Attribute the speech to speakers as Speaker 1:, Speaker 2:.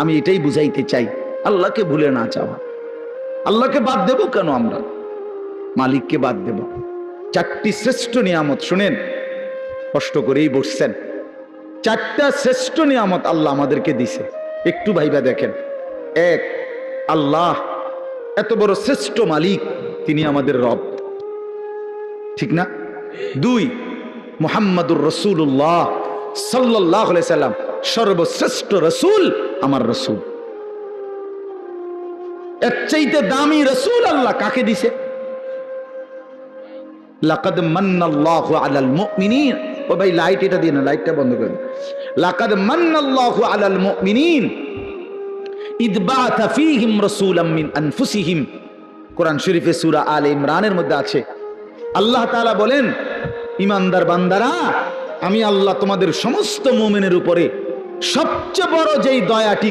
Speaker 1: আমি এটাই বুঝাইতে চাই, আল্লাহকে ভুলে না চাওয়া। আল্লাহকে বাদ দেব কেন আমরা? মালিককে বাদ দেব। চারটি শ্রেষ্ঠ নিয়ামত শুনেন, কষ্ট করেই বসছেন। চারটা শ্রেষ্ঠ নিয়ামত আল্লাহ আমাদেরকে দিছে, একটু ভাইবা দেখেন। এক, আল্লাহ এত বড় শ্রেষ্ঠ মালিক, তিনি আমাদের রব, ঠিক না? দুই, মুহাম্মাদুর রাসূলুল্লাহ সাল্লাল্লাহু আলাইহি সাল্লাম সর্বশ্রেষ্ঠ রাসূল, আমার রাসূল। এর চাইতে দামি রাসূল আল্লাহ কাকে দিছে? লাকাদ মান্নাল্লাহু আলাল মুমিনিন। ও ভাই লাইট এটা দিন, লাইটটা বন্ধ করে দিন। লাকাদ মান্নাল্লাহু আলাল মুমিনিন ইদ বাআথা ফীহিম রাসূলাম মিন আনফুসিহিম। কোরআন শরীফে সূরা আলে ইমরানের মধ্যে আছে। আল্লাহ তাআলা বলেন, ঈমানদার বান্দারা, আমি আল্লাহ তোমাদের সমস্ত মুমিনের উপরে সবচেয়ে বড় যেই দয়াটি